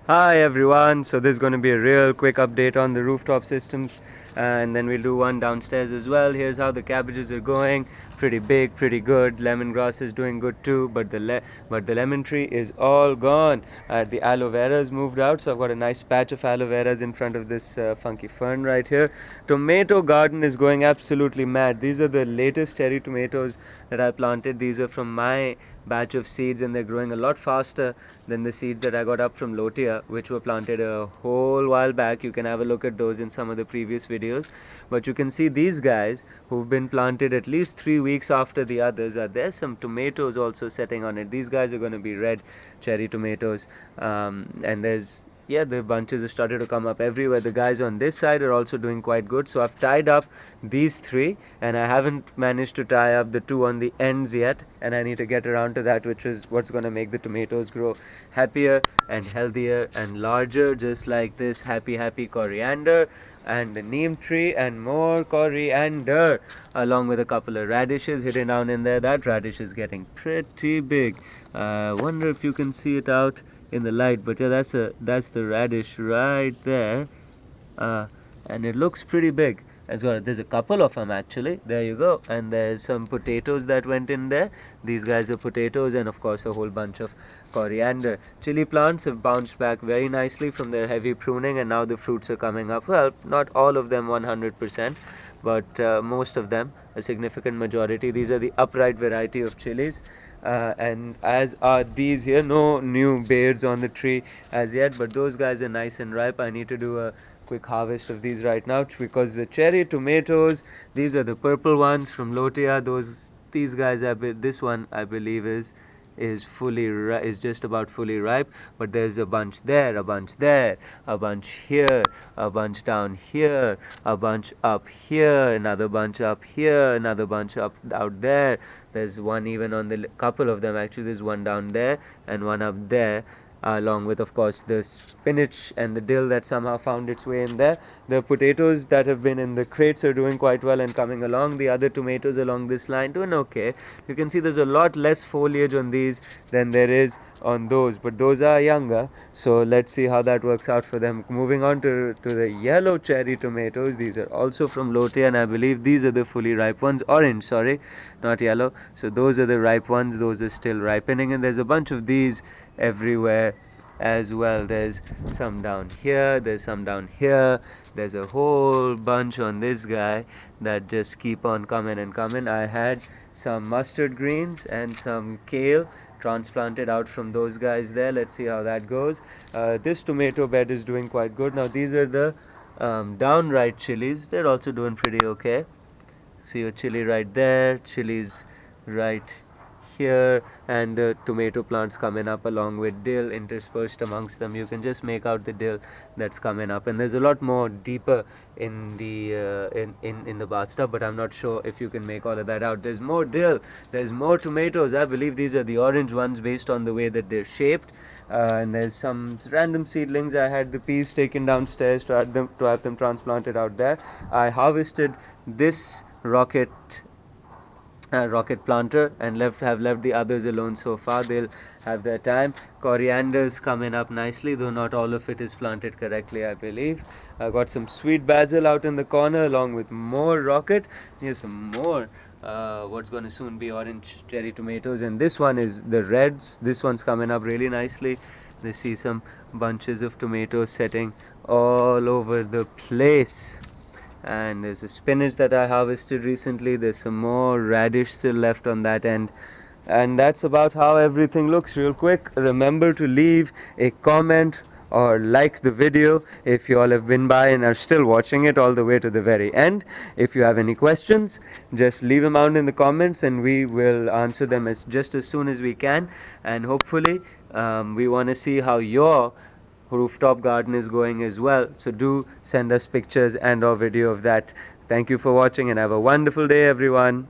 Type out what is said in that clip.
Hi everyone, so this is going to be a real quick update on the rooftop systems, and then we'll do one downstairs as well. Here's how the cabbages are going. Pretty big, pretty good. Lemongrass is doing good too, but the lemon tree is all gone. The aloe vera has moved out, so I've got a nice patch of aloe veras in front of this funky fern right here. Tomato garden is going absolutely mad. These are the latest cherry tomatoes that I planted. These are from my batch of seeds, and they're growing a lot faster than the seeds that I got up from Lotia, which were planted a whole while back. You can have a look at those in some of the previous videos. But you can see these guys who've been planted at least 3 weeks after the others. There's some tomatoes also setting on it. These guys are going to be red cherry tomatoes, and there's the bunches have started to come up everywhere. The guys on this side are also doing quite good. So I've tied up these three, and I haven't managed to tie up the two on the ends yet, and I need to get around to that, which is what's going to make the tomatoes grow happier and healthier and larger, just like this happy coriander and the neem tree and more coriander, along with a couple of radishes hidden down in there. That radish is getting pretty big. I wonder if you can see it out in the light, but yeah, that's the radish right there, uh, and it looks pretty big as well. There's a couple of them actually. There you go. And there's some potatoes that went in there. These guys are potatoes, and of course a whole bunch of coriander. Chili plants have bounced back very nicely from their heavy pruning, and now the fruits are coming up. Well, not all of them 100%, but most of them, a significant majority. These are the upright variety of chilies. And as are these here. No new beards on the tree as yet, but those guys are nice and ripe. I need to do a quick harvest of these right now, because the cherry tomatoes, these are the purple ones from Lotia. These guys, this one I believe is just about fully ripe, but there's a bunch there, a bunch there, a bunch here, a bunch down here, a bunch up here, another bunch up here, another bunch up out there. There's one even on the couple of them actually. There's one down there and one up there, along with of course the spinach and the dill that somehow found its way in there. The potatoes that have been in the crates are doing quite well and coming along. The other tomatoes along this line doing okay. You can see there's a lot less foliage on these than there is on those, but those are younger, so let's see how that works out for them. Moving on to the yellow cherry tomatoes. These are also from Lotte, and I believe these are the fully ripe ones. Orange, sorry, not yellow. So those are the ripe ones. Those are still ripening, and there's a bunch of these everywhere as well. There's some down here, there's some down here, there's a whole bunch on this guy that just keep on coming and coming. I had some mustard greens and some kale transplanted out from those guys there. Let's see how that goes. This tomato bed is doing quite good. Now these are the downright chilies. They're also doing pretty okay. See a chili right there, chilies right here, and the tomato plants coming up along with dill interspersed amongst them. You can just make out the dill that's coming up, and there's a lot more deeper in the in the bathtub, but I'm not sure if you can make all of that out. There's more dill, there's more tomatoes. I believe these are the orange ones based on the way that they're shaped. And there's some random seedlings. I had the peas taken downstairs to have them transplanted out there. I harvested this rocket planter and have left the others alone so far. They'll have their time. Coriander's coming up nicely, though not all of it is planted correctly, I believe. I got some sweet basil out in the corner along with more rocket. Here's some more what's going to soon be orange cherry tomatoes, and this one is the reds. This one's coming up really nicely. You see some bunches of tomatoes setting all over the place. And there's a spinach that I harvested recently. There's some more radish still left on that end. And that's about how everything looks. Real quick, remember to leave a comment or like the video if you all have been by and are still watching it all the way to the very end. If you have any questions, just leave them out in the comments and we will answer them just as soon as we can. And hopefully we want to see how your rooftop garden is going as well, so do send us pictures and or video of that. Thank you for watching and have a wonderful day, everyone.